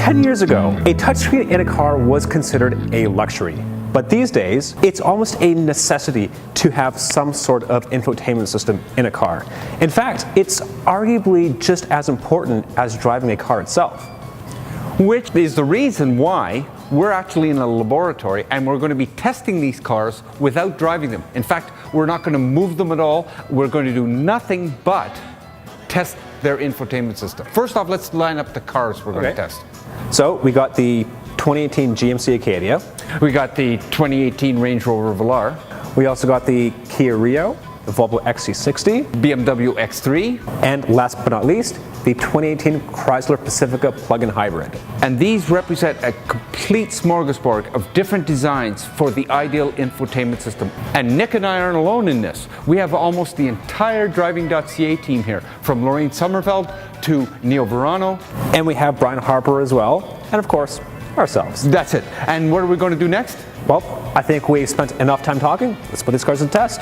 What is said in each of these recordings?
10 years ago, a touchscreen in a car was considered a luxury. But these days, it's almost a necessity to have some sort of infotainment system in a car. In fact, it's arguably just as important as driving a car itself. Which is the reason why we're actually in a laboratory and we're going to be testing these cars without driving them. In fact, we're not going to move them at all. We're going to do nothing but test their infotainment system. First off, let's line up the cars we're going to test. So we got the 2018 GMC Acadia. We got the 2018 Range Rover Velar. We also got the Kia Rio, the Volvo XC60, BMW X3, and last but not least, the 2018 Chrysler Pacifica plug-in hybrid. And these represent a complete smorgasbord of different designs for the ideal infotainment system. And Nick and I aren't alone in this. We have almost the entire Driving.ca team here, from Lorraine Sommerfeld to Neil Verano. And we have Brian Harper as well, and of course, ourselves. That's it. And what are we going to do next? Well, I think we've spent enough time talking. Let's put these cars to the test.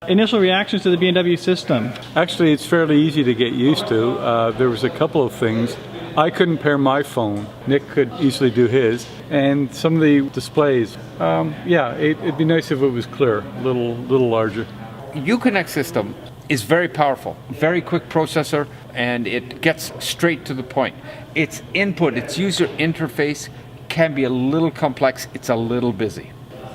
Initial reactions to the BMW system? Actually, it's fairly easy to get used to. There was a couple of things. I couldn't pair my phone. Nick could easily do his. And some of the displays, yeah, it'd be nice if it was clear, a little larger. Uconnect system is very powerful, very quick processor, and it gets straight to the point. Its input, its user interface can be a little complex, it's a little busy.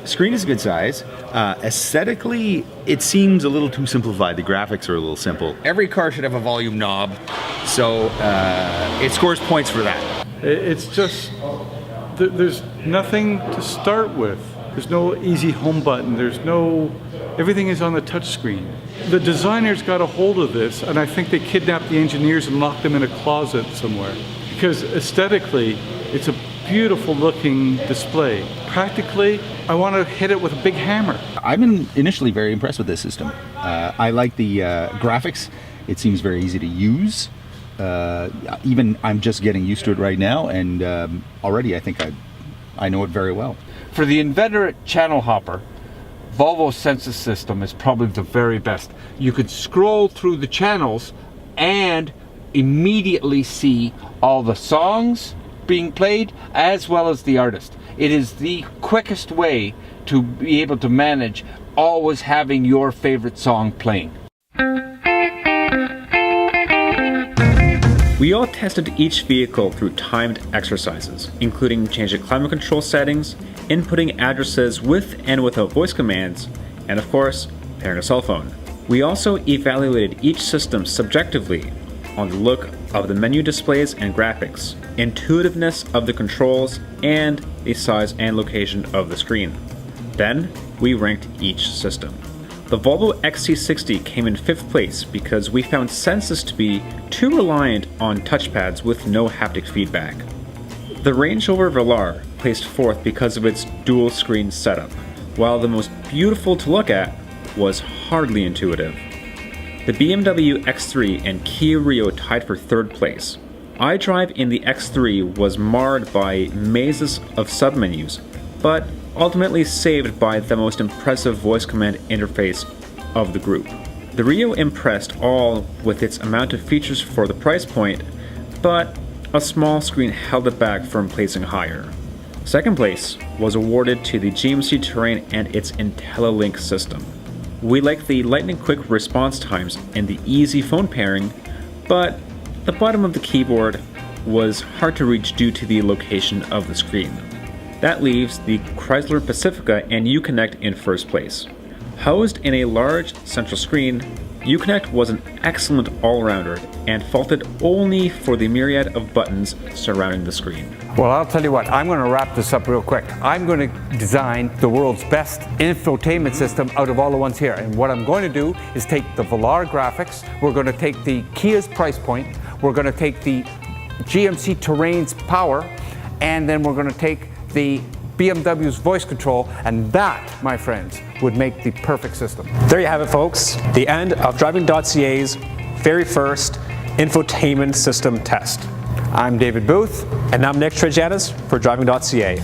Screen is a good size. Aesthetically, it seems a little too simplified. The graphics are a little simple. Every car should have a volume knob, so it scores points for that. It's just, there's nothing to start with. There's no easy home button. Everything is on the touch screen. The designers got a hold of this, and I think they kidnapped the engineers and locked them in a closet somewhere. Because aesthetically, it's a beautiful looking display. Practically, I want to hit it with a big hammer. I've been initially very impressed with this system. I like the graphics. It seems very easy to use. Even I'm just getting used to it right now, and already I think I know it very well. For the inveterate channel hopper, Volvo's Sensus system is probably the very best. You could scroll through the channels and immediately see all the songs being played as well as the artist. It is the quickest way to be able to manage always having your favorite song playing. We all tested each vehicle through timed exercises, including changing climate control settings, inputting addresses with and without voice commands, and of course, pairing a cell phone. We also evaluated each system subjectively on the look of the menu displays and graphics, intuitiveness of the controls, and the size and location of the screen. Then, we ranked each system. The Volvo XC60 came in 5th place because we found Sensus to be too reliant on touchpads with no haptic feedback. The Range Rover Velar placed 4th because of its dual screen setup, while the most beautiful to look at was hardly intuitive. The BMW X3 and Kia Rio tied for 3rd place. iDrive in the X3 was marred by mazes of submenus, but ultimately saved by the most impressive voice command interface of the group. The Rio impressed all with its amount of features for the price point, but a small screen held it back from placing higher. 2nd place was awarded to the GMC Terrain and its IntelliLink system. We liked the lightning-quick response times and the easy phone pairing, but the bottom of the keyboard was hard to reach due to the location of the screen. That leaves the Chrysler Pacifica and Uconnect in 1st place. Housed in a large central screen, Uconnect was an excellent all-rounder and faulted only for the myriad of buttons surrounding the screen. Well, I'll tell you what, I'm going to wrap this up real quick. I'm going to design the world's best infotainment system out of all the ones here. And what I'm going to do is take the Velar graphics, we're going to take the Kia's price point, we're going to take the GMC Terrain's power, and then we're going to take the BMW's voice control, and that, my friends, would make the perfect system. There you have it, folks. The end of Driving.ca's very first infotainment system test. I'm David Booth. And I'm Nick Trejanis for Driving.ca.